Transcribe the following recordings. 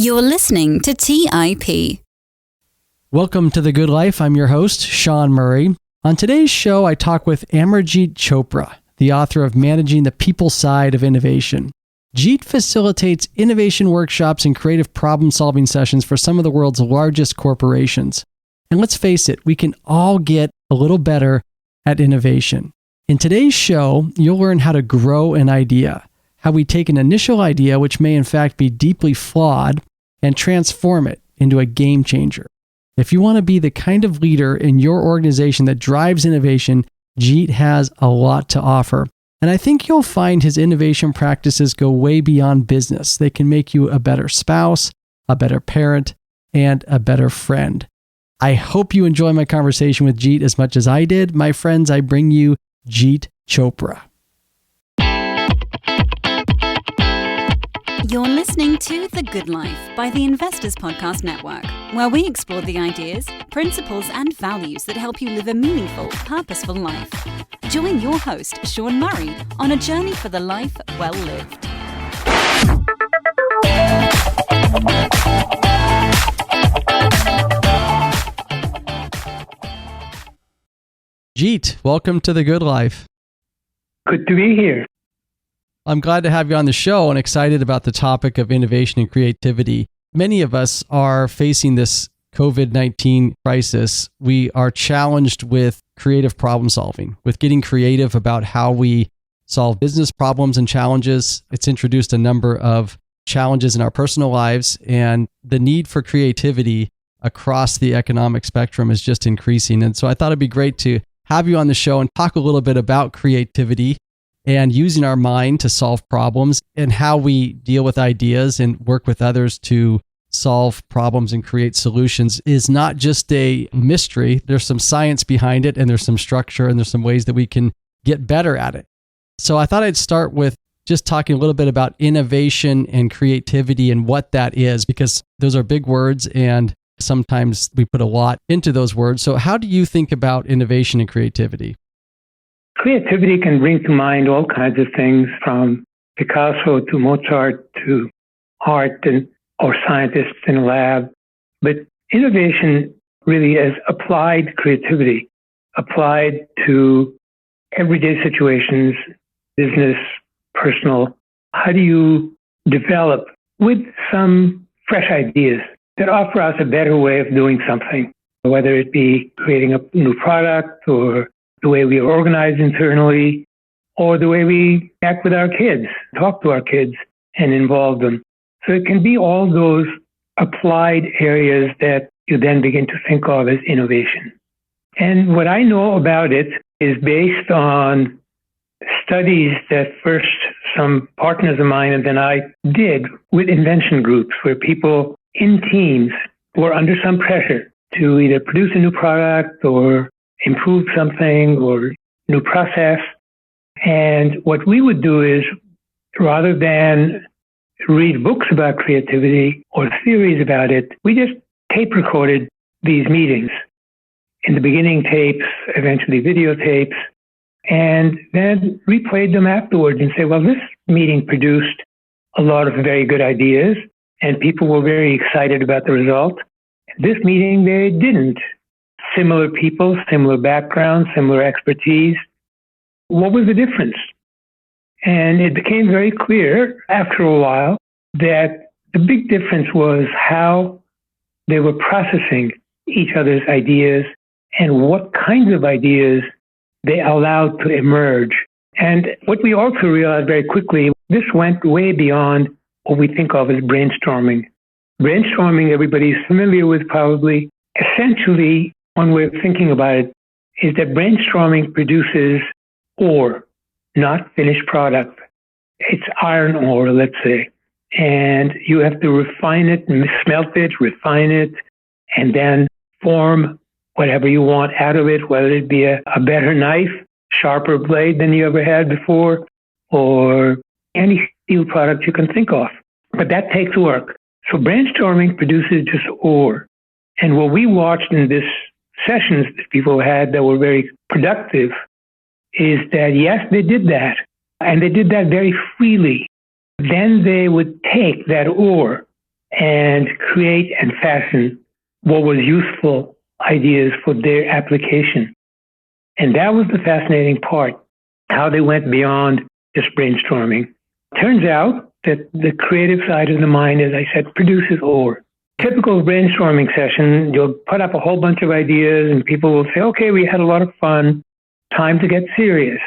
You're listening to TIP. Welcome to The Good Life. I'm your host, Sean Murray. On today's show, I talk with Amarjit Chopra, the author of Managing the People Side of Innovation. Jeet facilitates innovation workshops and creative problem-solving sessions for some of the world's largest corporations. And let's face it, we can all get a little better at innovation. In today's show, you'll learn how to grow an idea, how we take an initial idea, which may in fact be deeply flawed, and transform it into a game changer. If you want to be the kind of leader in your organization that drives innovation, Jeet has a lot to offer. And I think you'll find his innovation practices go way beyond business. They can make you a better spouse, a better parent, and a better friend. I hope you enjoy my conversation with Jeet as much as I did. My friends, I bring you Jeet Chopra. You're listening to The Good Life by the Investors Podcast Network, where we explore the ideas, principles, and values that help you live a meaningful, purposeful life. Join your host, Sean Murray, on a journey for the life well lived. Jeet, welcome to The Good Life. Good to be here. I'm glad to have you on the show and excited about the topic of innovation and creativity. Many of us are facing this COVID-19 crisis. We are challenged with creative problem solving, with getting creative about how we solve business problems and challenges. It's introduced a number of challenges in our personal lives, and the need for creativity across the economic spectrum is just increasing. And so I thought it'd be great to have you on the show and talk a little bit about creativity and using our mind to solve problems and how we deal with ideas and work with others to solve problems and create solutions is not just a mystery. There's some science behind it, and there's some structure, and there's some ways that we can get better at it. So I thought I'd start with just talking a little bit about innovation and creativity and what that is, because those are big words and sometimes we put a lot into those words. So how do you think about innovation and creativity? Creativity can bring to mind all kinds of things, from Picasso to Mozart to art or scientists in a lab. But innovation really is applied creativity, applied to everyday situations, business, personal. How do you develop with some fresh ideas that offer us a better way of doing something, whether it be creating a new product or the way we are organized internally, or the way we act with our kids, talk to our kids, and involve them. So it can be all those applied areas that you then begin to think of as innovation. And what I know about it is based on studies that first some partners of mine and then I did with invention groups, where people in teams were under some pressure to either produce a new product or improve something or new process. And what we would do is, rather than read books about creativity or theories about it, we just tape recorded these meetings. In the beginning, tapes, eventually videotapes, and then replayed them afterwards and say, well, this meeting produced a lot of very good ideas and people were very excited about the result. This meeting, they didn't. Similar people, similar backgrounds, similar expertise. What was the difference? And it became very clear after a while that the big difference was how they were processing each other's ideas and what kinds of ideas they allowed to emerge. And what we also realized very quickly, this went way beyond what we think of as brainstorming. Brainstorming, everybody's familiar with probably. Essentially, one way of thinking about it is that brainstorming produces ore, not finished product. It's iron ore, let's say. And you have to refine it, smelt it, refine it, and then form whatever you want out of it, whether it be a better knife, sharper blade than you ever had before, or any steel product you can think of. But that takes work. So brainstorming produces just ore. And what we watched in this sessions that people had that were very productive is that, yes, they did that. And they did that very freely. Then they would take that ore and create and fashion what was useful ideas for their application. And that was the fascinating part, how they went beyond just brainstorming. Turns out that the creative side of the mind, as I said, produces ore. Typical brainstorming session, you'll put up a whole bunch of ideas and people will say, okay, we had a lot of fun, time to get serious.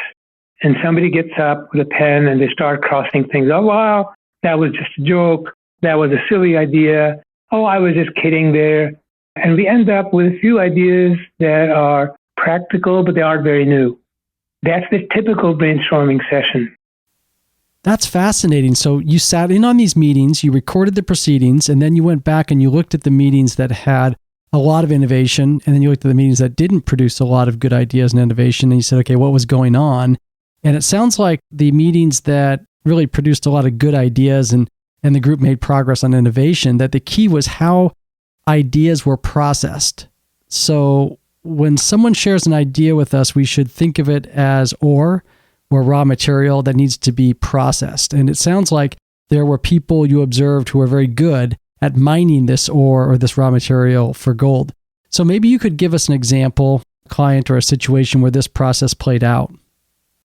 And somebody gets up with a pen and they start crossing things. Oh, wow, that was just a joke. That was a silly idea. Oh, I was just kidding there. And we end up with a few ideas that are practical, but they aren't very new. That's the typical brainstorming session. That's fascinating. So you sat in on these meetings, you recorded the proceedings, and then you went back and you looked at the meetings that had a lot of innovation, and then you looked at the meetings that didn't produce a lot of good ideas and innovation, and you said, okay, what was going on? And it sounds like the meetings that really produced a lot of good ideas and the group made progress on innovation, that the key was how ideas were processed. So when someone shares an idea with us, we should think of it as ore or raw material that needs to be processed. And it sounds like there were people you observed who were very good at mining this ore or this raw material for gold. So maybe you could give us an example, client or a situation where this process played out.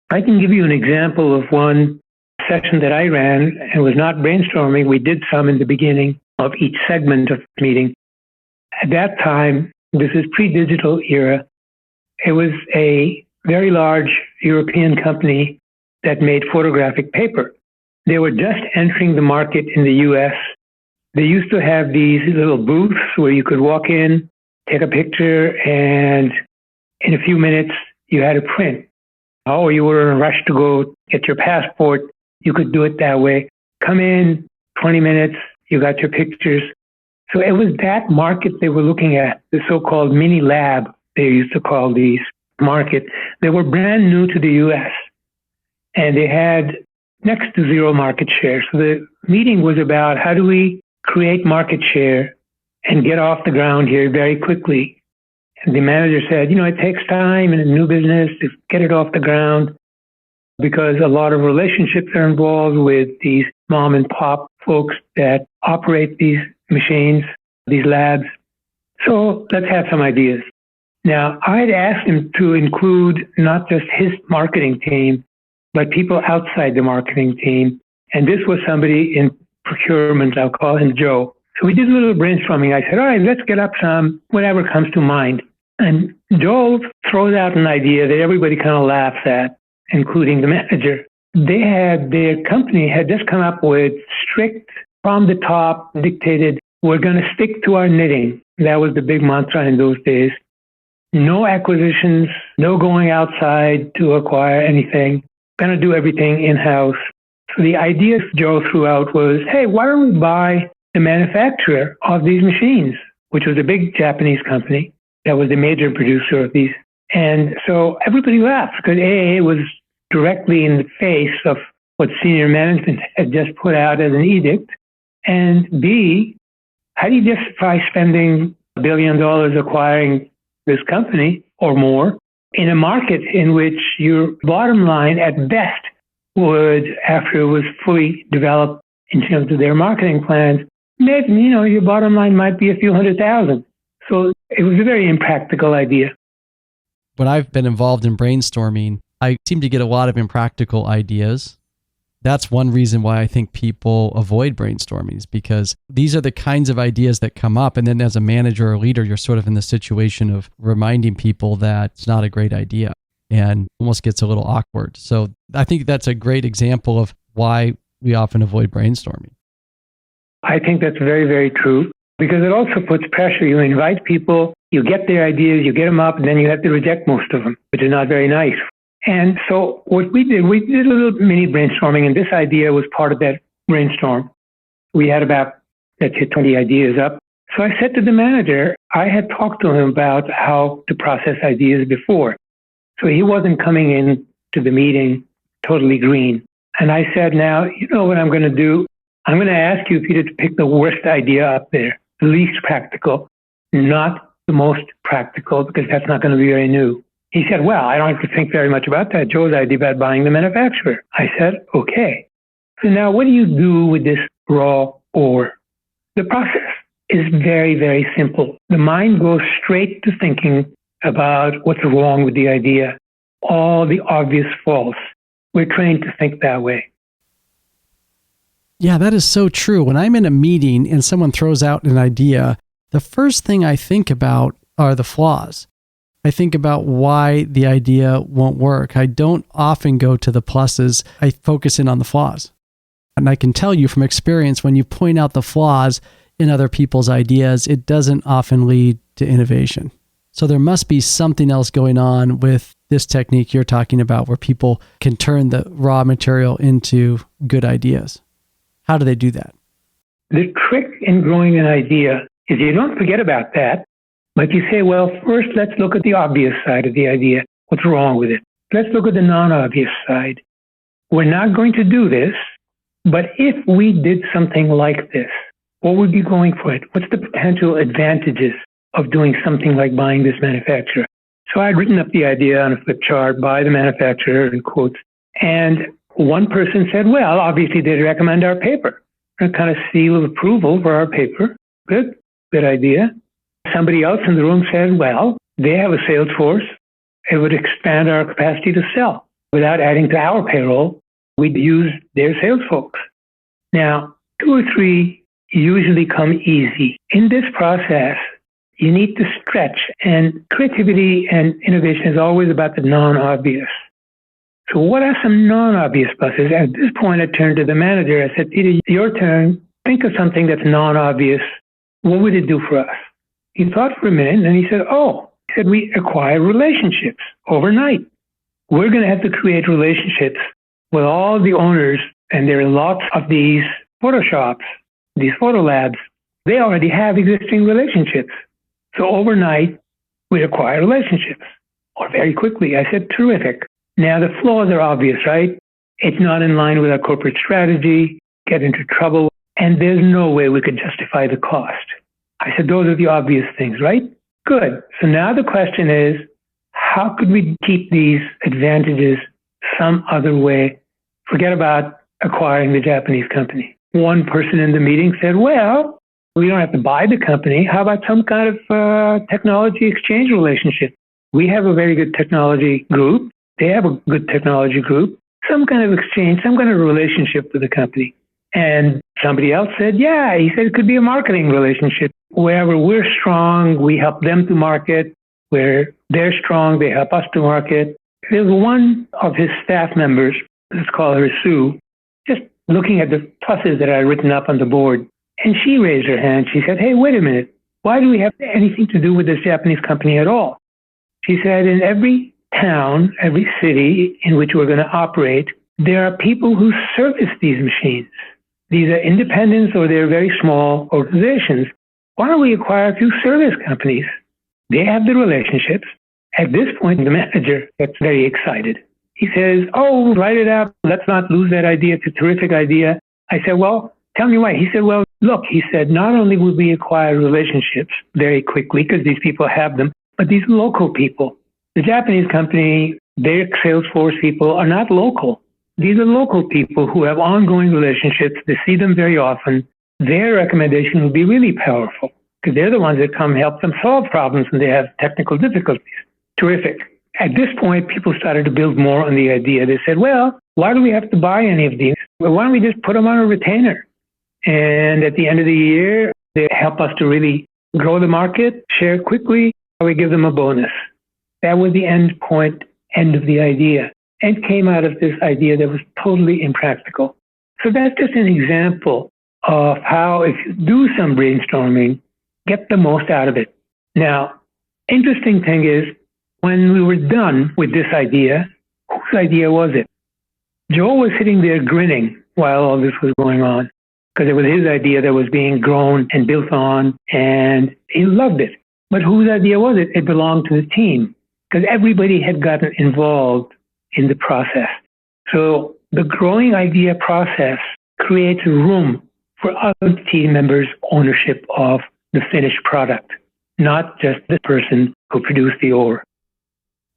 I can give you an example of one session that I ran, and it was not brainstorming. We did some in the beginning of each segment of the meeting. At that time, this is pre-digital era, it was a very large European company that made photographic paper. They were just entering the market in the US. They used to have these little booths where you could walk in, take a picture, and in a few minutes, you had a print. Oh, you were in a rush to go get your passport, you could do it that way. Come in, 20 minutes, you got your pictures. So it was that market they were looking at, the so-called mini lab, they used to call these market. They were brand new to the US, and they had next to zero market share. So the meeting was about how do we create market share and get off the ground here very quickly. And the manager said, it takes time in a new business to get it off the ground because a lot of relationships are involved with these mom and pop folks that operate these machines, these labs. So let's have some ideas. Now, I'd asked him to include not just his marketing team, but people outside the marketing team. And this was somebody in procurement, I'll call him Joe. So we did a little brainstorming. I said, all right, let's get up some, whatever comes to mind. And Joe throws out an idea that everybody kind of laughs at, including the manager. Their company had just come up with strict, from the top, dictated, we're going to stick to our knitting. That was the big mantra in those days. No acquisitions, no going outside to acquire anything. Going to do everything in-house. So the idea Joe threw out was, hey, why don't we buy the manufacturer of these machines, which was a big Japanese company that was the major producer of these. And so everybody laughed because A, it was directly in the face of what senior management had just put out as an edict. And B, how do you justify spending $1 billion acquiring this company or more in a market in which your bottom line at best would, after it was fully developed in terms of their marketing plans, maybe, your bottom line might be a few $100,000. So it was a very impractical idea. When I've been involved in brainstorming, I seem to get a lot of impractical ideas. That's one reason why I think people avoid brainstorming, is because these are the kinds of ideas that come up. And then as a manager or leader, you're sort of in the situation of reminding people that it's not a great idea and almost gets a little awkward. So I think that's a great example of why we often avoid brainstorming. I think that's very, very true because it also puts pressure. You invite people, you get their ideas, you get them up, and then you have to reject most of them, which is not very nice. And so what we did a little mini brainstorming, and this idea was part of that brainstorm. We had about, let's say, 20 ideas up. So I said to the manager, I had talked to him about how to process ideas before. So he wasn't coming in to the meeting totally green. And I said, now, you know what I'm going to do? I'm going to ask you, Peter, to pick the worst idea up there, the least practical, not the most practical, because that's not going to be very new. He said, well, I don't have to think very much about that. Joe's idea about buying the manufacturer. I said, okay. So now what do you do with this raw ore? The process is very, very simple. The mind goes straight to thinking about what's wrong with the idea, all the obvious faults. We're trained to think that way. Yeah, that is so true. When I'm in a meeting and someone throws out an idea, the first thing I think about are the flaws. I think about why the idea won't work. I don't often go to the pluses. I focus in on the flaws. And I can tell you from experience, when you point out the flaws in other people's ideas, it doesn't often lead to innovation. So there must be something else going on with this technique you're talking about where people can turn the raw material into good ideas. How do they do that? The trick in growing an idea is you don't forget about that, but you say, well, first let's look at the obvious side of the idea. What's wrong with it? Let's look at the non-obvious side. We're not going to do this, but if we did something like this, what would be going for it? What's the potential advantages of doing something like buying this manufacturer? So I'd written up the idea on a flip chart by the manufacturer in quotes, and one person said, well, obviously they'd recommend our paper. A kind of seal of approval for our paper. Good idea. Somebody else in the room said, well, they have a sales force. It would expand our capacity to sell. Without adding to our payroll, we'd use their sales folks. Now, 2 or 3 usually come easy. In this process, you need to stretch, and creativity and innovation is always about the non-obvious. So what are some non-obvious pluses? At this point, I turned to the manager. I said, Peter, your turn. Think of something that's non-obvious. What would it do for us? He thought for a minute, and he said, we acquire relationships overnight. We're going to have to create relationships with all the owners, and there are lots of these photo shops, these photo labs. They already have existing relationships. So overnight, we acquire relationships, or very quickly. I said, terrific. Now, the flaws are obvious, right? It's not in line with our corporate strategy, get into trouble, and there's no way we could justify the cost. I said, those are the obvious things, right? Good. So now the question is, how could we keep these advantages some other way? Forget about acquiring the Japanese company. One person in the meeting said, well, we don't have to buy the company. How about some kind of technology exchange relationship? We have a very good technology group. They have a good technology group, some kind of exchange, some kind of relationship with the company. And somebody else said, yeah, he said it could be a marketing relationship. Wherever we're strong, we help them to market. Where they're strong, they help us to market. There's one of his staff members, let's call her Sue, just looking at the pluses that I had written up on the board. And she raised her hand. She said, hey, wait a minute. Why do we have anything to do with this Japanese company at all? She said, in every town, every city in which we're going to operate, there are people who service these machines. These are independents or they're very small organizations. Why don't we acquire a few service companies? They have the relationships. At this point, the manager gets very excited. He says, oh, write it up. Let's not lose that idea. It's a terrific idea. I said, well, tell me why. He said, well, look, he said, not only would we acquire relationships very quickly because these people have them, but these local people. The Japanese company, their sales force people are not local. These are local people who have ongoing relationships. They see them very often. Their recommendation will be really powerful because they're the ones that come help them solve problems when they have technical difficulties. Terrific. At this point, people started to build more on the idea. They said, well, why do we have to buy any of these? Well, why don't we just put them on a retainer? And at the end of the year, they help us to really grow the market, share quickly, or we give them a bonus. That was the end point, end of the idea, and came out of this idea that was totally impractical. So that's just an example of how, if you do some brainstorming, get the most out of it. Now, interesting thing is, when we were done with this idea, whose idea was it? Joe was sitting there grinning while all this was going on, because it was his idea that was being grown and built on, and he loved it. But whose idea was it? It belonged to the team, because everybody had gotten involved in the process. So the growing idea process creates room for other team members' ownership of the finished product, not just the person who produced the ore.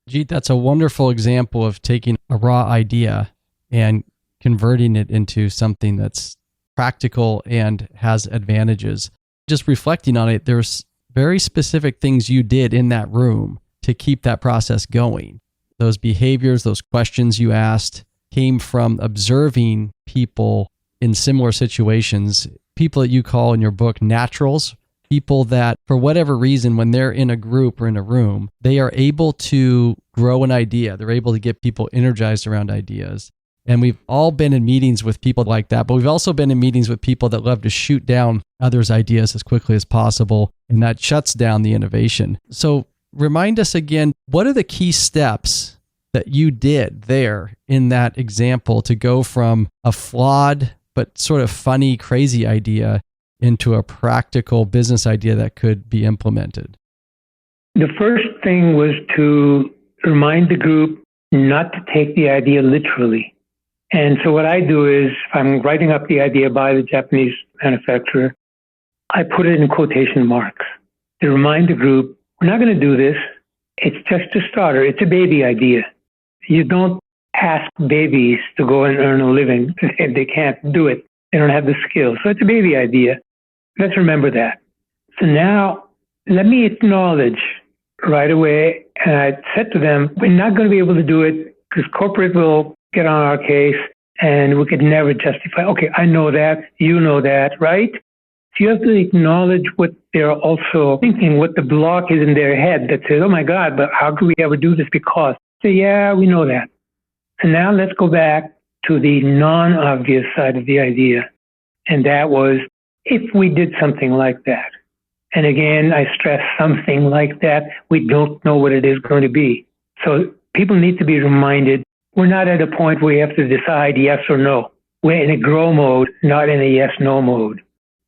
Jeet, that's a wonderful example of taking a raw idea and converting it into something that's practical and has advantages. Just reflecting on it, there's very specific things you did in that room to keep that process going. Those behaviors, those questions you asked came from observing people in similar situations, people that you call in your book naturals, people that for whatever reason, when they're in a group or in a room, they are able to grow an idea. They're able to get people energized around ideas. And we've all been in meetings with people like that, but we've also been in meetings with people that love to shoot down others' ideas as quickly as possible, and that shuts down the innovation. So remind us again, what are the key steps that you did there in that example to go from a flawed but sort of funny, crazy idea into a practical business idea that could be implemented? The first thing was to remind the group not to take the idea literally. And so what I do is, if I'm writing up the idea by the Japanese manufacturer, I put it in quotation marks to remind the group, we're not going to do this. It's just a starter. It's a baby idea. You don't ask babies to go and earn a living if they can't do it. They don't have the skills. So it's a baby idea. Let's remember that. So now let me acknowledge right away, and I said to them, we're not going to be able to do it because corporate will get on our case and we could never justify, okay, I know that, you know that, right? So you have to acknowledge what they're also thinking, what the block is in their head that says, oh my God, but how could we ever do this because? So yeah, we know that. So now let's go back to the non-obvious side of the idea. And that was, if we did something like that, and again, I stress something like that, we don't know what it is going to be. So people need to be reminded, we're not at a point where we have to decide yes or no. We're in a grow mode, not in a yes-no mode.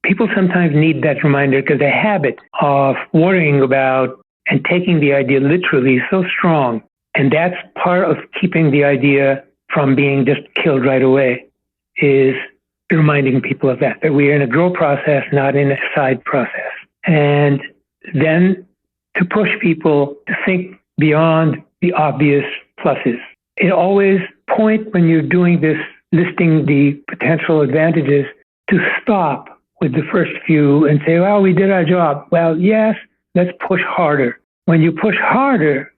People sometimes need that reminder because the habit of worrying about and taking the idea literally is so strong. And that's part of keeping the idea from being just killed right away, is reminding people of that we are in a grow process, not in a side process. And then to push people to think beyond the obvious pluses. It always point when you're doing this, listing the potential advantages, to stop with the first few and say, well, we did our job. Well, yes, let's push harder. When you push harder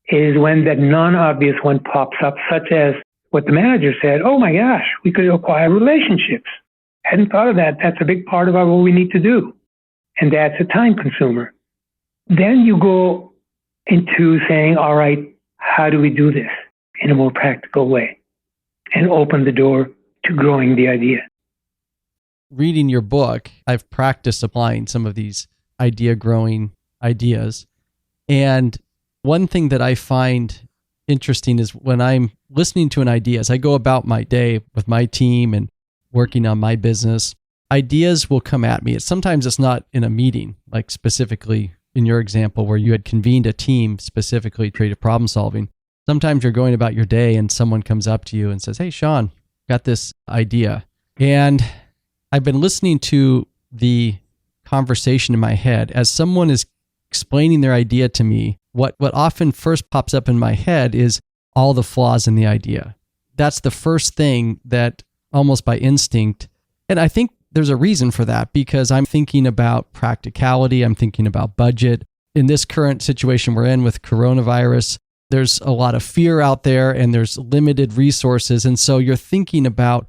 is when that non-obvious one pops up, such as what the manager said, oh my gosh, we could acquire relationships. Hadn't thought of that. That's a big part of what we need to do. And that's a time consumer. Then you go into saying, all right, how do we do this in a more practical way? And open the door to growing the idea. Reading your book, I've practiced applying some of these idea growing ideas. And one thing that I find interesting is when I'm listening to an idea, as I go about my day with my team and working on my business, ideas will come at me. Sometimes it's not in a meeting, like specifically in your example where you had convened a team specifically to create problem solving. Sometimes you're going about your day and someone comes up to you and says, hey, Sean, got this idea. And I've been listening to the conversation in my head as someone is explaining their idea to me. What often first pops up in my head is all the flaws in the idea. That's the first thing that almost by instinct, and I think there's a reason for that because I'm thinking about practicality, I'm thinking about budget. In this current situation we're in with coronavirus, there's a lot of fear out there and there's limited resources. And so you're thinking about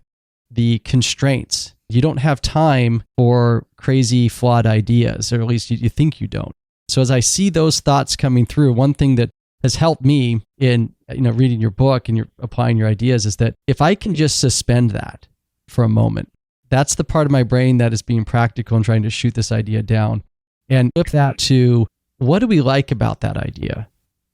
the constraints. You don't have time for crazy, flawed ideas, or at least you think you don't. So as I see those thoughts coming through, one thing that has helped me in reading your book and you're applying your ideas is that if I can just suspend that for a moment, that's the part of my brain that is being practical and trying to shoot this idea down, and flip that to what do we like about that idea?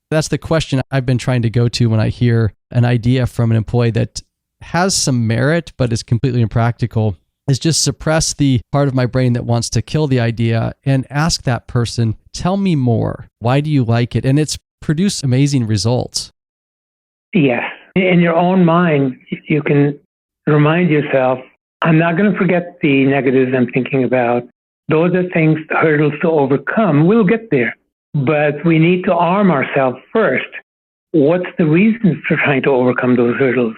That's the question I've been trying to go to when I hear an idea from an employee that has some merit but is completely impractical, is just suppress the part of my brain that wants to kill the idea and ask that person, tell me more. Why do you like it? And it's produced amazing results. Yes. In your own mind, you can remind yourself, I'm not going to forget the negatives I'm thinking about. Those are things, hurdles to overcome. We'll get there. But we need to arm ourselves first. What's the reason for trying to overcome those hurdles?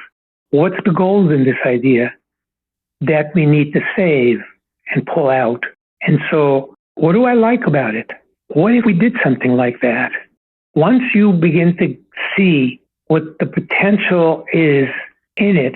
What's the goal in this idea? that we need to save and pull out. And so, what do I like about it? What if we did something like that? Once you begin to see what the potential is in it,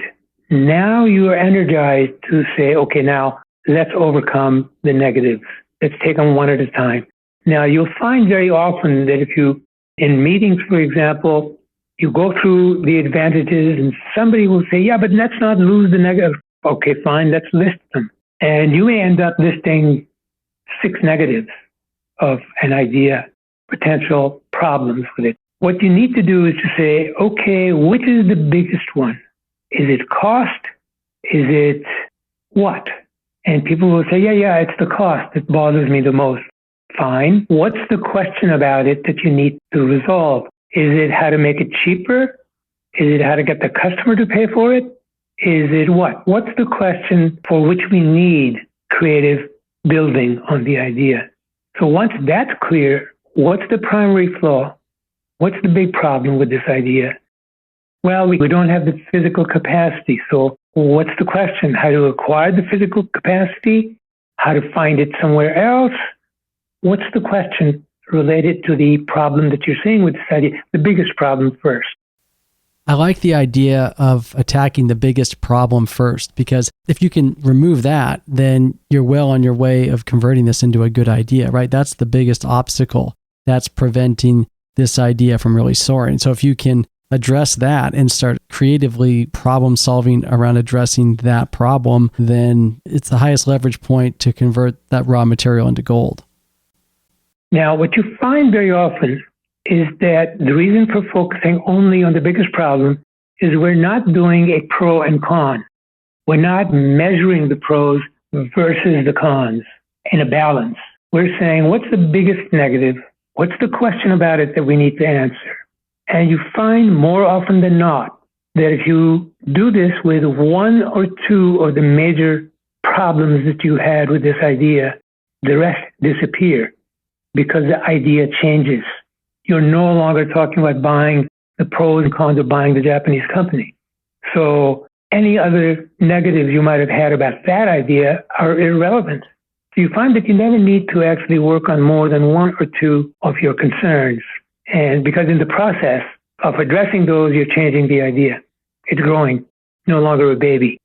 now you are energized to say, okay, now let's overcome the negatives. Let's take them one at a time. Now, you'll find very often that if you, in meetings, for example, you go through the advantages and somebody will say, yeah, but let's not lose the negative. Okay, fine, let's list them. And you may end up listing 6 negatives of an idea, potential problems with it. What you need to do is to say, okay, which is the biggest one? Is it cost? Is it what? And people will say, yeah, it's the cost that bothers me the most. Fine. What's the question about it that you need to resolve? Is it how to make it cheaper? Is it how to get the customer to pay for it? Is it what? What's the question for which we need creative building on the idea? So once that's clear, what's the primary flaw? What's the big problem with this idea? Well, we don't have the physical capacity. So what's the question? How to acquire the physical capacity? How to find it somewhere else? What's the question related to the problem that you're seeing with this idea? The biggest problem first. I like the idea of attacking the biggest problem first, because if you can remove that, then you're well on your way of converting this into a good idea, right? That's the biggest obstacle that's preventing this idea from really soaring. So if you can address that and start creatively problem solving around addressing that problem, then it's the highest leverage point to convert that raw material into gold. Now, what you find very often is that the reason for focusing only on the biggest problem is we're not doing a pro and con. We're not measuring the pros versus the cons in a balance. We're saying, what's the biggest negative? What's the question about it that we need to answer? And you find more often than not that if you do this with 1 or 2 of the major problems that you had with this idea, the rest disappear because the idea changes. You're no longer talking about buying the pros and cons of buying the Japanese company. So any other negatives you might have had about that idea are irrelevant. So you find that you never need to actually work on more than 1 or 2 of your concerns. And because in the process of addressing those, you're changing the idea. It's growing, no longer a baby.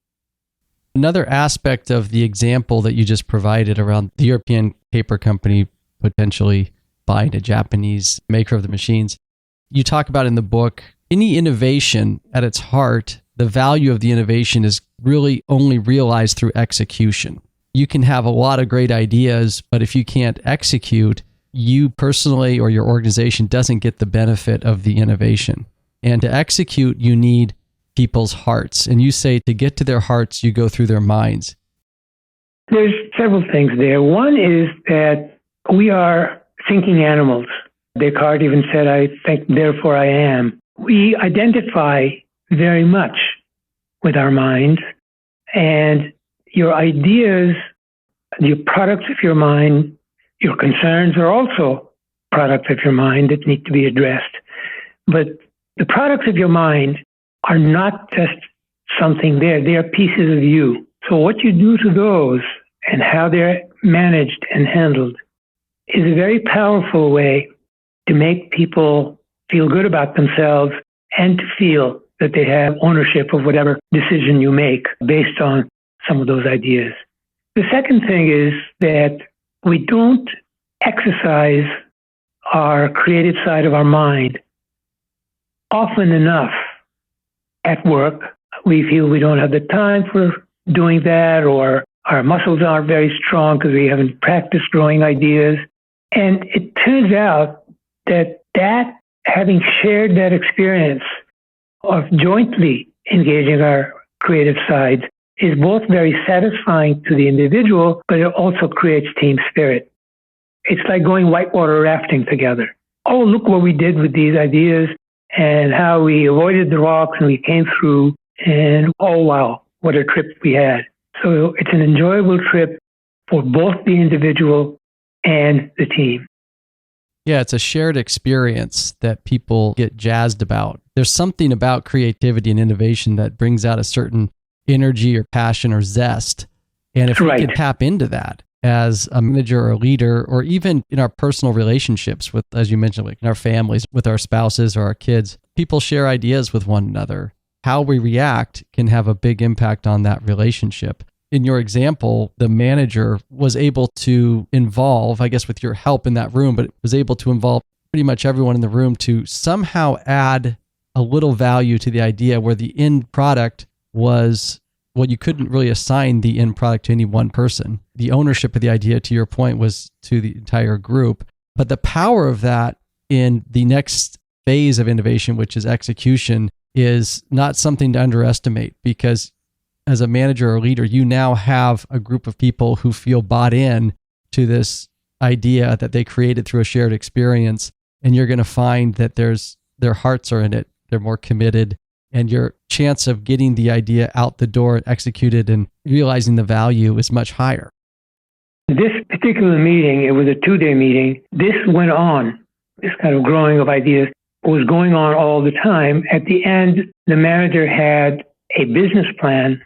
Another aspect of the example that you just provided around the European paper company potentially buying a Japanese maker of the machines, you talk about in the book, any innovation at its heart, the value of the innovation is really only realized through execution. You can have a lot of great ideas, but if you can't execute, you personally or your organization doesn't get the benefit of the innovation. And to execute, you need people's hearts. And you say to get to their hearts, you go through their minds. There's several things there. One is that we are thinking animals. Descartes even said, I think, therefore I am. We identify very much with our minds, and your ideas, your products of your mind, your concerns are also products of your mind that need to be addressed. But the products of your mind are not just something there. They are pieces of you. So what you do to those and how they're managed and handled is a very powerful way to make people feel good about themselves and to feel that they have ownership of whatever decision you make based on some of those ideas. The second thing is that we don't exercise our creative side of our mind often enough at work. We feel we don't have the time for doing that, or our muscles aren't very strong because we haven't practiced growing ideas. And it turns out that having shared that experience of jointly engaging our creative sides is both very satisfying to the individual, but it also creates team spirit. It's like going whitewater rafting together. Oh, look what we did with these ideas and how we avoided the rocks and we came through, and oh wow, what a trip we had. So it's an enjoyable trip for both the individual and the team. Yeah, it's a shared experience that people get jazzed about. There's something about creativity and innovation that brings out a certain energy or passion or zest. And if we can tap into that as a manager or a leader, or even in our personal relationships with, as you mentioned, like in our families, with our spouses or our kids, people share ideas with one another. How we react can have a big impact on that relationship. In your example, the manager was able to involve, I guess with your help in that room, but was able to involve pretty much everyone in the room to somehow add a little value to the idea, where the end product was, well, you couldn't really assign the end product to any one person. The ownership of the idea, to your point, was to the entire group. But the power of that in the next phase of innovation, which is execution, is not something to underestimate, because as a manager or leader, you now have a group of people who feel bought in to this idea that they created through a shared experience. And you're going to find that their hearts are in it. They're more committed, and your chance of getting the idea out the door, executed, and realizing the value is much higher. This particular meeting, it was a 2-day meeting. This went on. This kind of growing of ideas was going on all the time. At the end, the manager had a business plan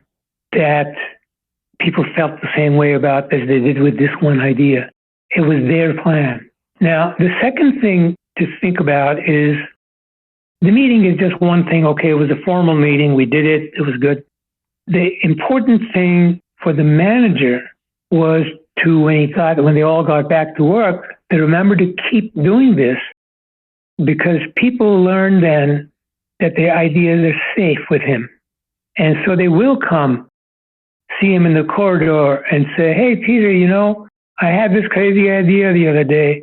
that people felt the same way about as they did with this one idea. It was their plan. Now, the second thing to think about is the meeting is just one thing. Okay, it was a formal meeting. We did it. It was good. The important thing for the manager was to, when they all got back to work, to remember to keep doing this, because people learn then that their ideas are safe with him. And so they will come see him in the corridor and say, "Hey, Peter, I had this crazy idea the other day.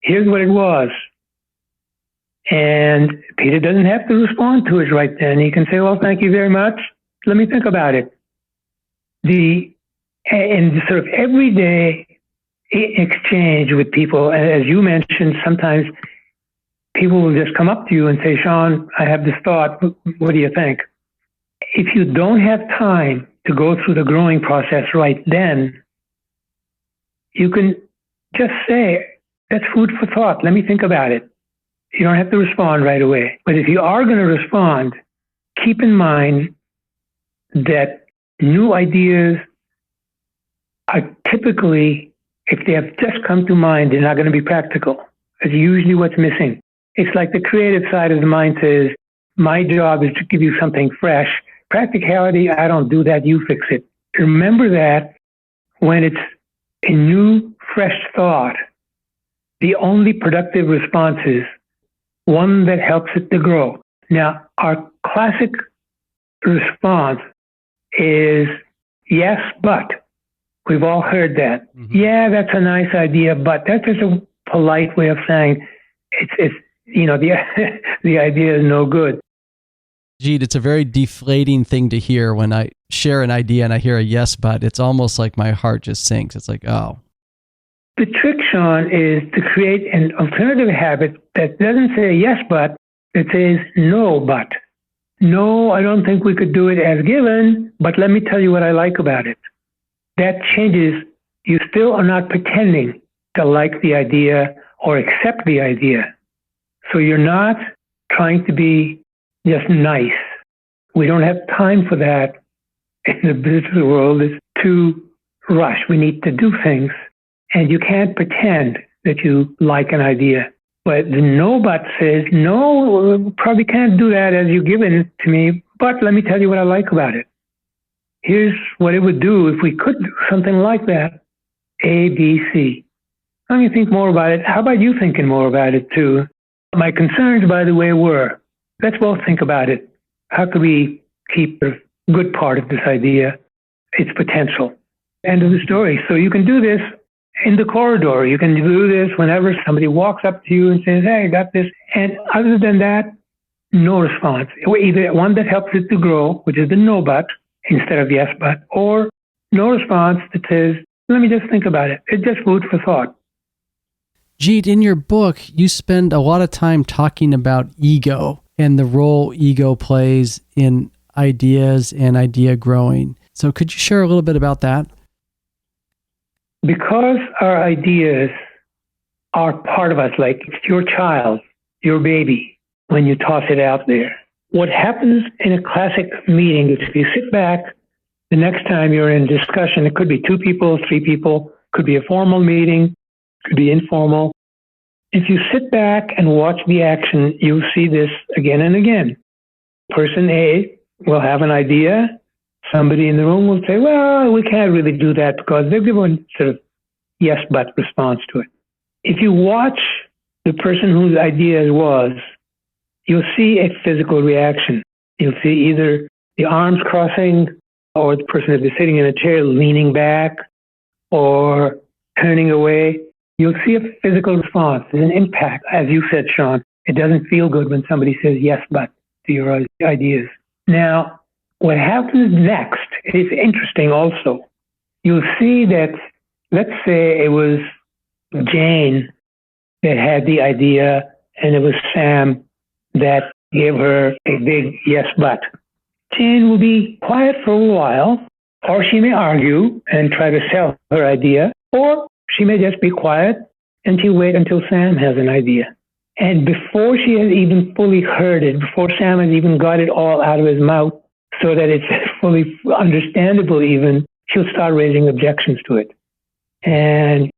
Here's what it was." And Peter doesn't have to respond to it right then. He can say, "Well, thank you very much. Let me think about it." And sort of everyday exchange with people, as you mentioned, sometimes people will just come up to you and say, "Sean, I have this thought. What do you think?" If you don't have time to go through the growing process right then, you can just say, "That's food for thought. Let me think about it." You don't have to respond right away. But if you are going to respond, keep in mind that new ideas are typically, if they have just come to mind, they're not going to be practical. It's usually what's missing. It's like the creative side of the mind says, "My job is to give you something fresh. Practicality, I don't do that. You fix it." Remember that when it's a new, fresh thought, the only productive response is one that helps it to grow. Now, our classic response is yes, but. We've all heard that. Mm-hmm. Yeah, that's a nice idea, but that's just a polite way of saying it's the idea is no good. Gee, it's a very deflating thing to hear when I share an idea and I hear a yes, but. It's almost like my heart just sinks. It's like, oh. The trick, Sean, is to create an alternative habit that doesn't say yes, but, that says no, but. No, I don't think we could do it as given, but let me tell you what I like about it. That changes. You still are not pretending to like the idea or accept the idea. So you're not trying to be just nice. We don't have time for that in the business world. It's too rush. We need to do things. And you can't pretend that you like an idea. But the no but says, no, probably can't do that as you've given it to me, but let me tell you what I like about it. Here's what it would do if we could do something like that. A, B, C. Let me think more about it. How about you thinking more about it too? My concerns, by the way, were, let's both think about it. How could we keep the good part of this idea, its potential? End of the story. So you can do this in the corridor. You can do this whenever somebody walks up to you and says, "Hey, I got this." And other than that, no response. Either one that helps it to grow, which is the no but instead of yes but, or no response that says, "Let me just think about it." It's just food for thought. Jeet, in your book, you spend a lot of time talking about ego and the role ego plays in ideas and idea growing. So could you share a little bit about that? Because our ideas are part of us, like it's your child, your baby, when you toss it out there. what happens in a classic meeting is if you sit back, the next time you're in discussion, it could be 2 people, 3 people, could be a formal meeting, could be informal. If you sit back and watch the action, you'll see this again and again. Person A will have an idea. Somebody in the room will say, well, we can't really do that because they've given sort of yes, but response to it. If you watch the person whose idea it was, you'll see a physical reaction. You'll see either the arms crossing or the person that is sitting in a chair leaning back or turning away. You'll see a physical response. There's an impact. As you said, Sean, it doesn't feel good when somebody says yes, but to your ideas. Now, what happens next is interesting also. You'll see that, let's say it was Jane that had the idea and it was Sam that gave her a big yes, but. Jane will be quiet for a while, or she may argue and try to sell her idea, or she may just be quiet and she'll wait until Sam has an idea. And before she has even fully heard it, before Sam has even got it all out of his mouth so that it's fully understandable even, she'll start raising objections to it and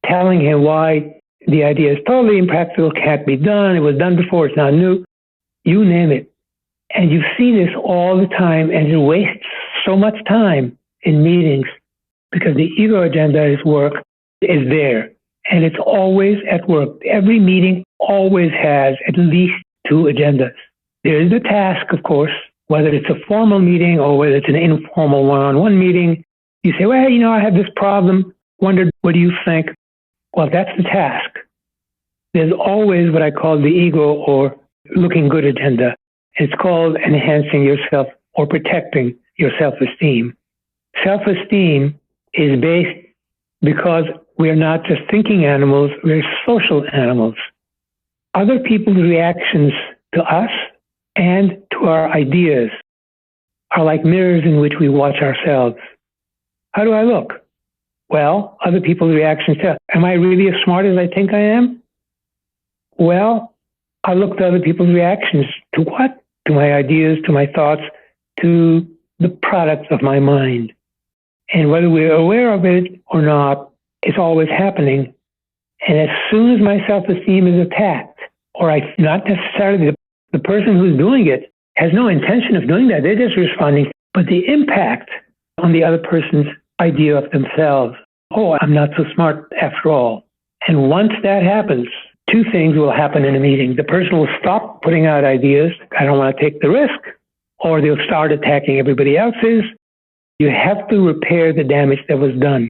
telling him why the idea is totally impractical, can't be done, it was done before, it's not new, you name it. And you see this all the time, and it wastes so much time in meetings because the ego agenda is work is there, and it's always at work. Every meeting always has at least 2 agendas. There is the task, of course, whether it's a formal meeting or whether it's an informal one-on-one meeting. You say, well, I have this problem, wondered, what do you think? Well, that's the task. There's always what I call the ego or looking good agenda. It's called enhancing yourself or protecting your self-esteem. Self-esteem is based because we're not just thinking animals, we're social animals. Other people's reactions to us and to our ideas are like mirrors in which we watch ourselves. How do I look? Well, other people's reactions to, am I really as smart as I think I am? Well, I look to other people's reactions to what? To my ideas, to my thoughts, to the products of my mind. And whether we're aware of it or not, it's always happening. And as soon as my self-esteem is attacked, or not necessarily the person who's doing it has no intention of doing that, they're just responding, but the impact on the other person's idea of themselves, oh, I'm not so smart after all. And once that happens, 2 things will happen in a meeting. The person will stop putting out ideas, I don't want to take the risk, or they'll start attacking everybody else's. You have to repair the damage that was done.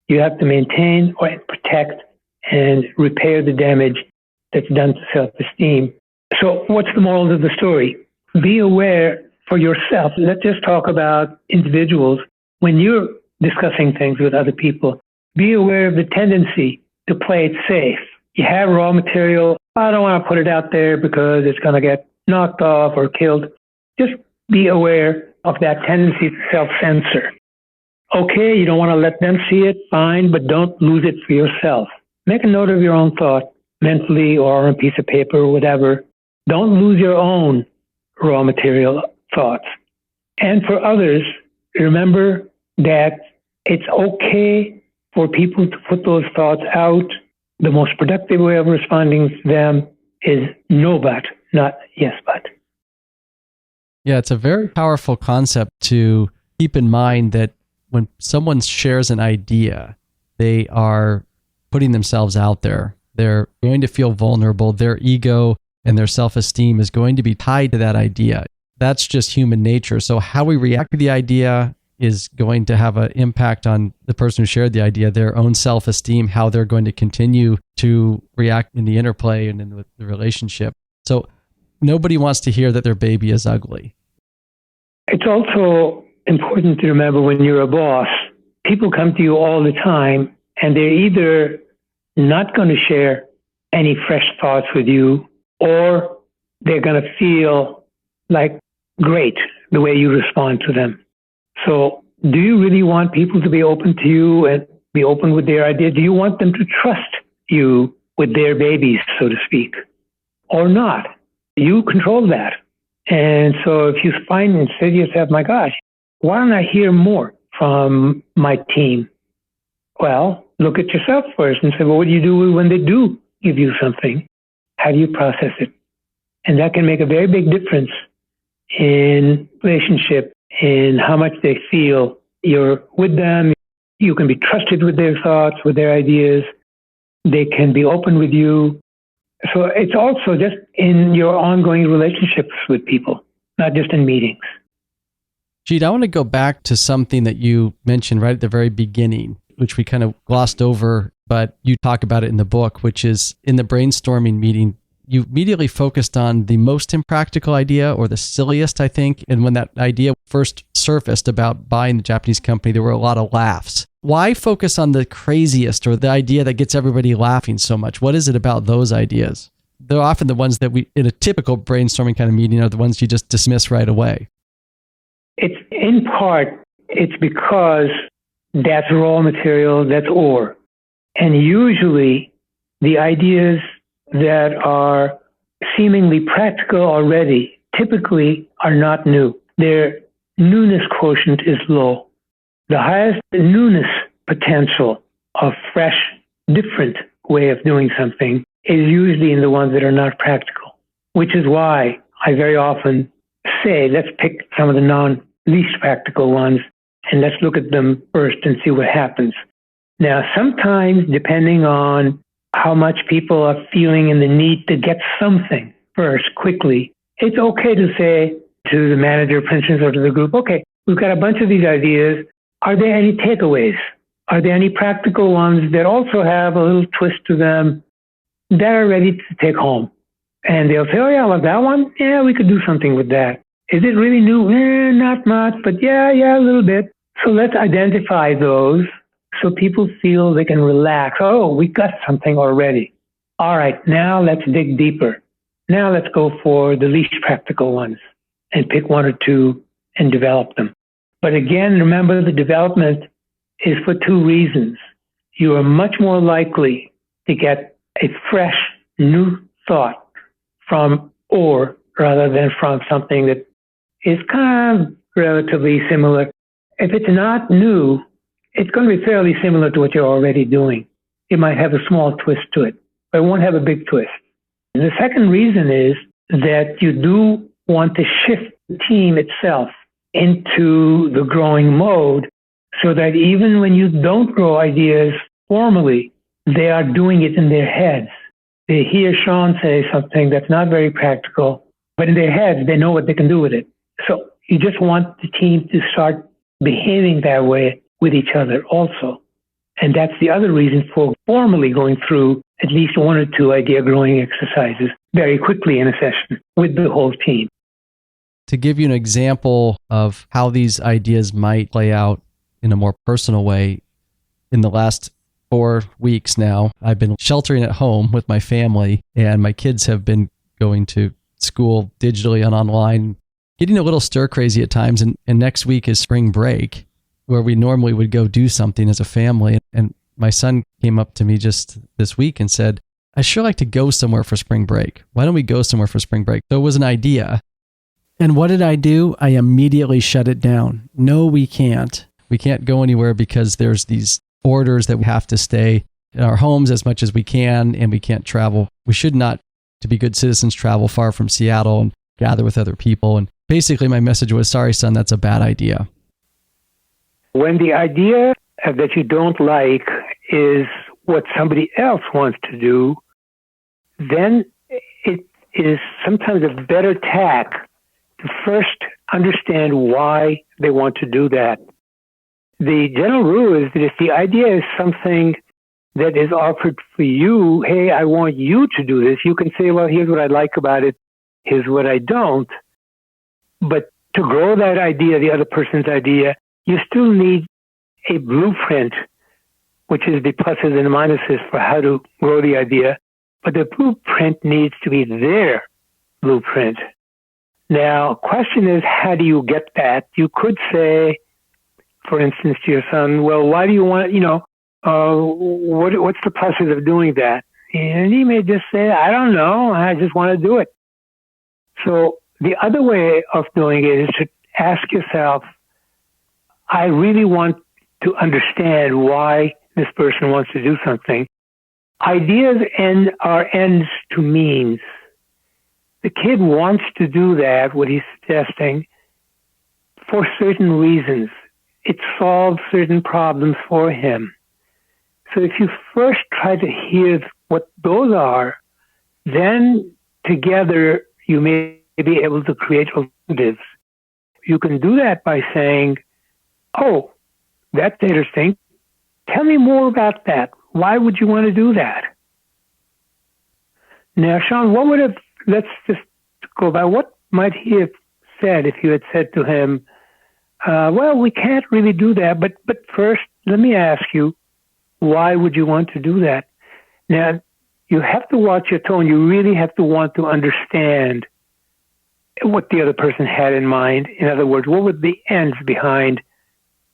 You have to maintain or protect and repair the damage that's done to self-esteem. So what's the moral of the story? Be aware for yourself. Let's just talk about individuals. When you're discussing things with other people, be aware of the tendency to play it safe. You have raw material. I don't want to put it out there because it's going to get knocked off or killed. Just be aware of that tendency to self-censor. Okay, you don't want to let them see it, fine, but don't lose it for yourself. Make a note of your own thought, mentally or on a piece of paper or whatever. Don't lose your own raw material thoughts. And for others, remember that it's okay for people to put those thoughts out. The most productive way of responding to them is no but, not yes but. Yeah, it's a very powerful concept to keep in mind that when someone shares an idea, they are putting themselves out there. They're going to feel vulnerable. Their ego and their self-esteem is going to be tied to that idea. That's just human nature. So how we react to the idea is going to have an impact on the person who shared the idea, their own self-esteem, how they're going to continue to react in the interplay and in the relationship. So nobody wants to hear that their baby is ugly. It's also important to remember when you're a boss, people come to you all the time and they're either not going to share any fresh thoughts with you, or they're going to feel like great the way you respond to them. So do you really want people to be open to you and be open with their ideas? Do you want them to trust you with their babies, so to speak, or not? You control that. And so if you find and say to yourself, my gosh, why don't I hear more from my team? Well, look at yourself first and say, well, what do you do when they do give you something? How do you process it? And that can make a very big difference in relationship, in how much they feel you're with them. You can be trusted with their thoughts, with their ideas. They can be open with you. So it's also just in your ongoing relationships with people, not just in meetings. Jeet, I want to go back to something that you mentioned right at the very beginning, which we kind of glossed over, but you talk about it in the book, which is in the brainstorming meeting, you immediately focused on the most impractical idea or the silliest, I think. And when that idea first surfaced about buying the Japanese company, there were a lot of laughs. Why focus on the craziest or the idea that gets everybody laughing so much? What is it about those ideas? They're often the ones that we, in a typical brainstorming kind of meeting, are the ones you just dismiss right away. It's in part, it's because that's raw material, that's ore. And usually the ideas that are seemingly practical already typically are not new. Their newness quotient is low. The highest newness potential of fresh, different way of doing something is usually in the ones that are not practical, which is why I very often say, let's pick some of the least practical ones and let's look at them first and see what happens. Now, sometimes, depending on how much people are feeling in the need to get something first quickly, it's okay to say to the manager, for instance, or to the group, okay, we've got a bunch of these ideas. Are there any takeaways? Are there any practical ones that also have a little twist to them that are ready to take home? And they'll say, oh yeah, well, that one, yeah, we could do something with that. Is it really new? Not much, but yeah, a little bit. So let's identify those so people feel they can relax. Oh, we got something already. All right, now let's dig deeper. Now let's go for the least practical ones and pick one or two and develop them. But again, remember the development is for two reasons. You are much more likely to get a fresh, new thought from ore rather than from something that is kind of relatively similar. If it's not new, it's going to be fairly similar to what you're already doing. It might have a small twist to it, but it won't have a big twist. And the second reason is that you do want to shift the team itself into the growing mode so that even when you don't grow ideas formally, they are doing it in their heads. They hear Sean say something that's not very practical, but in their heads, they know what they can do with it. So you just want the team to start behaving that way with each other also. And that's the other reason for formally going through at least one or two idea growing exercises very quickly in a session with the whole team. To give you an example of how these ideas might play out in a more personal way, in the last 4 weeks now, I've been sheltering at home with my family, and my kids have been going to school digitally and online, getting a little stir crazy at times. And next week is spring break, where we normally would go do something as a family. And my son came up to me just this week and said, I sure like to go somewhere for spring break. Why don't we go somewhere for spring break? So it was an idea. And what did I do? I immediately shut it down. No, we can't. We can't go anywhere because there's these orders that we have to stay in our homes as much as we can, and we can't travel. We should not, to be good citizens, travel far from Seattle and gather with other people. And basically my message was, sorry, son, that's a bad idea. When the idea that you don't like is what somebody else wants to do, then it is sometimes a better tack to first understand why they want to do that. The general rule is that if the idea is something that is offered for you, hey, I want you to do this, you can say, well, here's what I like about it, here's what I don't. But to grow that idea, the other person's idea, you still need a blueprint, which is the pluses and minuses for how to grow the idea. But the blueprint needs to be their blueprint. Now, question is, how do you get that? You could say, for instance, to your son, well, why do you want, what's the pluses of doing that? And he may just say, I don't know, I just want to do it. So The other way of doing it is to ask yourself, I really want to understand why this person wants to do something. Ideas are ends to means. The kid wants to do that, what he's suggesting, for certain reasons. It solves certain problems for him. So if you first try to hear what those are, then together you may be able to create alternatives. You can do that by saying, oh, that's interesting. Tell me more about that. Why would you want to do that? Now, Sean, let's just go by, what might he have said if you had said to him, well, we can't really do that, but first, let me ask you, why would you want to do that? Now, you have to watch your tone. You really have to want to understand what the other person had in mind. In other words, what were the ends behind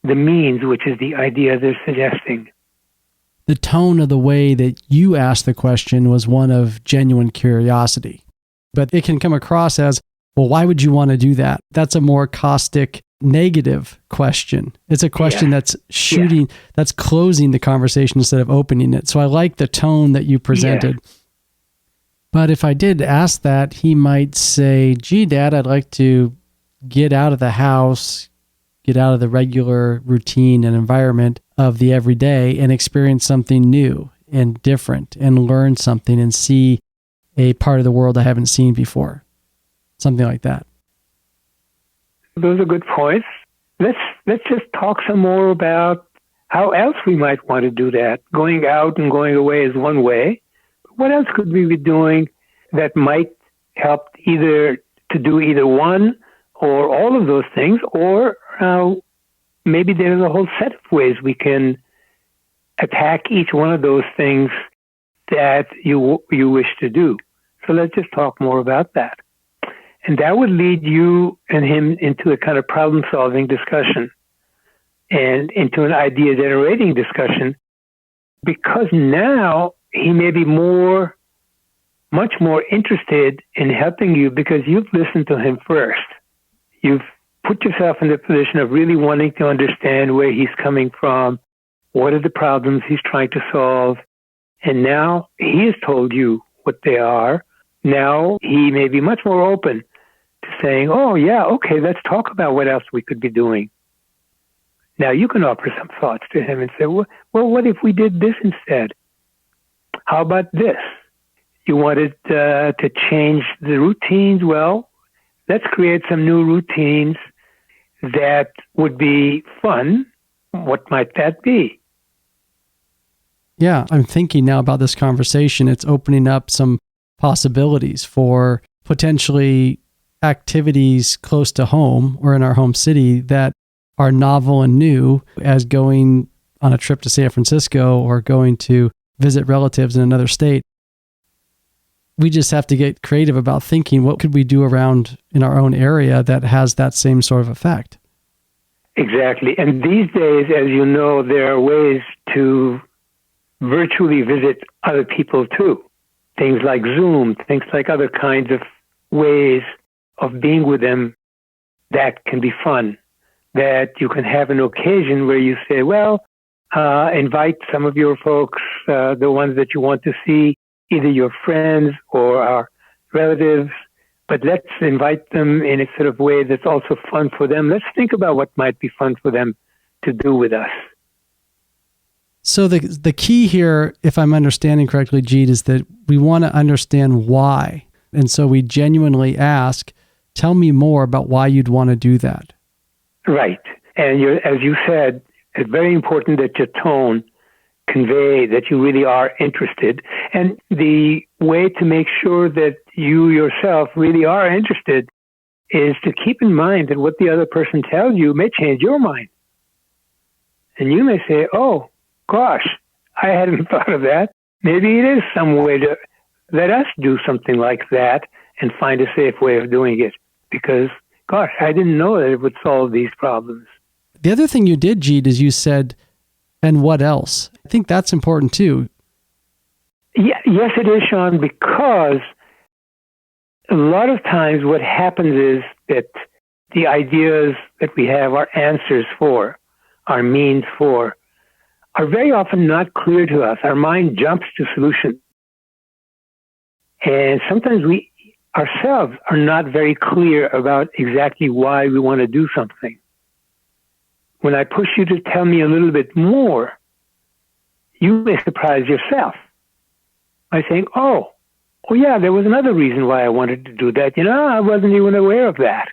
the means, which is the idea they're suggesting? The tone of the way that you asked the question was one of genuine curiosity. But it can come across as, well, why would you want to do that? That's a more caustic, negative question. It's a question that's that's closing the conversation instead of opening it. So I like the tone that you presented. Yeah. But if I did ask that, he might say, gee, Dad, I'd like to get out of the house, get out of the regular routine and environment of the everyday and experience something new and different and learn something and see a part of the world I haven't seen before. Something like that. Those are good points. Let's just talk some more about how else we might want to do that. Going out and going away is one way. What else could we be doing that might help either to do either one or all of those things, or maybe there's a whole set of ways we can attack each one of those things that you wish to do. So let's just talk more about that. And that would lead you and him into a kind of problem-solving discussion and into an idea-generating discussion, because now he may be much more interested in helping you because you've listened to him first. You've put yourself in the position of really wanting to understand where he's coming from, what are the problems he's trying to solve, and now he has told you what they are. Now he may be much more open to saying, oh, yeah, okay, let's talk about what else we could be doing. Now you can offer some thoughts to him and say, well, what if we did this instead? How about this? You wanted to change the routines? Well, let's create some new routines that would be fun. What might that be? Yeah, I'm thinking now about this conversation. It's opening up some possibilities for potentially activities close to home or in our home city that are novel and new, as going on a trip to San Francisco or going to visit relatives in another state. We just have to get creative about thinking, what could we do around in our own area that has that same sort of effect? Exactly. And these days, as you know, there are ways to virtually visit other people too. Things like Zoom, things like other kinds of ways of being with them that can be fun, that you can have an occasion where you say, well, invite some of your folks, the ones that you want to see, either your friends or our relatives, but let's invite them in a sort of way that's also fun for them. Let's think about what might be fun for them to do with us. So the key here, if I'm understanding correctly, Jeet, is that we want to understand why. And so we genuinely ask, tell me more about why you'd want to do that. Right. And as you said, it's very important that your tone convey that you really are interested. And the way to make sure that you yourself really are interested is to keep in mind that what the other person tells you may change your mind. And you may say, oh, gosh, I hadn't thought of that. Maybe it is some way to let us do something like that and find a safe way of doing it. Because, gosh, I didn't know that it would solve these problems. The other thing you did, Jeet, is you said, and what else? I think that's important too. Yeah, yes, it is, Sean, because a lot of times what happens is that the ideas that we have our answers for, our means for, are very often not clear to us. Our mind jumps to solutions. And sometimes we ourselves are not very clear about exactly why we want to do something. When I push you to tell me a little bit more, you may surprise yourself by saying, oh yeah, there was another reason why I wanted to do that. I wasn't even aware of that.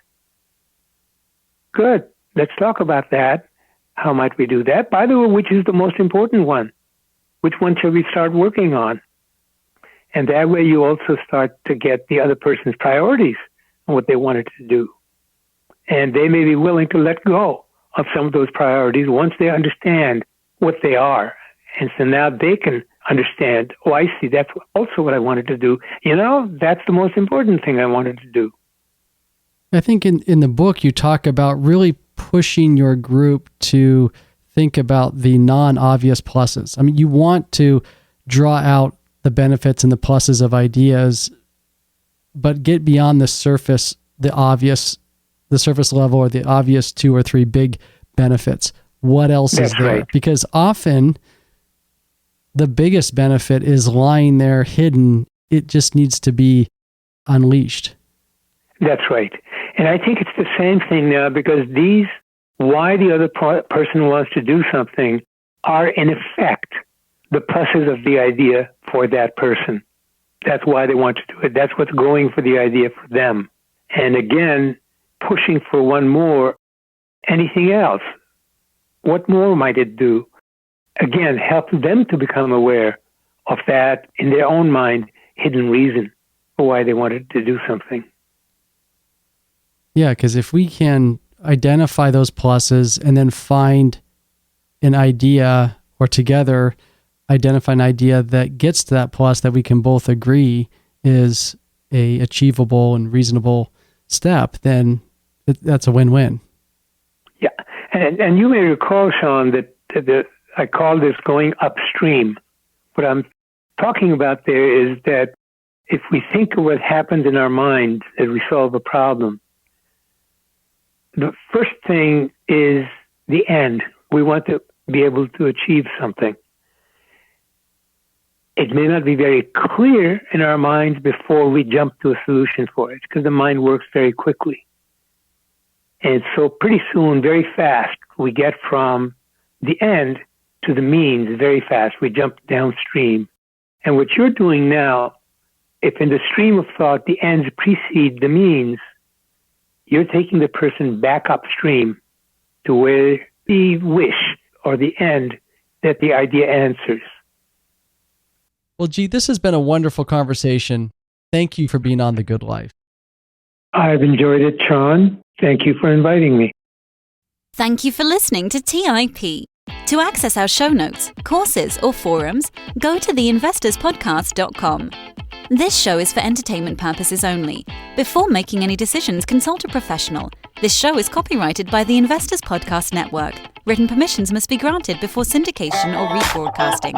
Good. Let's talk about that. How might we do that? By the way, which is the most important one? Which one shall we start working on? And that way you also start to get the other person's priorities and what they wanted to do. And they may be willing to let go of some of those priorities once they understand what they are. And so now they can understand, oh, I see, that's also what I wanted to do. That's the most important thing I wanted to do. I think in the book, you talk about really pushing your group to think about the non-obvious pluses. I mean, you want to draw out the benefits and the pluses of ideas, but get beyond the surface, the surface level, or the obvious 2 or 3 big benefits. What else is there? Right. Because often the biggest benefit is lying there hidden. It just needs to be unleashed. That's right. And I think it's the same thing now, because why the other person wants to do something are in effect the pluses of the idea for that person. That's why they want to do it. That's what's going for the idea for them. And again, pushing for one more, anything else. What more might it do? Again, help them to become aware of that in their own mind, hidden reason for why they wanted to do something. Yeah, because if we can identify those pluses and then find an idea, or together identify an idea that gets to that plus that we can both agree is a achievable and reasonable step, then that's a win-win. Yeah, and you may recall, Sean, that I call this going upstream. What I'm talking about there is that if we think of what happens in our mind as we solve a problem, the first thing is the end. We want to be able to achieve something. It may not be very clear in our minds before we jump to a solution for it, because the mind works very quickly. And so pretty soon, very fast, we get from the end to the means very fast. We jump downstream. And what you're doing now, if in the stream of thought the ends precede the means, you're taking the person back upstream to where the wish or the end that the idea answers. Well, gee, this has been a wonderful conversation. Thank you for being on The Good Life. I've enjoyed it, Sean. Thank you for inviting me. Thank you for listening to TIP. To access our show notes, courses, or forums, go to theinvestorspodcast.com. This show is for entertainment purposes only. Before making any decisions, consult a professional. This show is copyrighted by the Investors Podcast Network. Written permissions must be granted before syndication or rebroadcasting.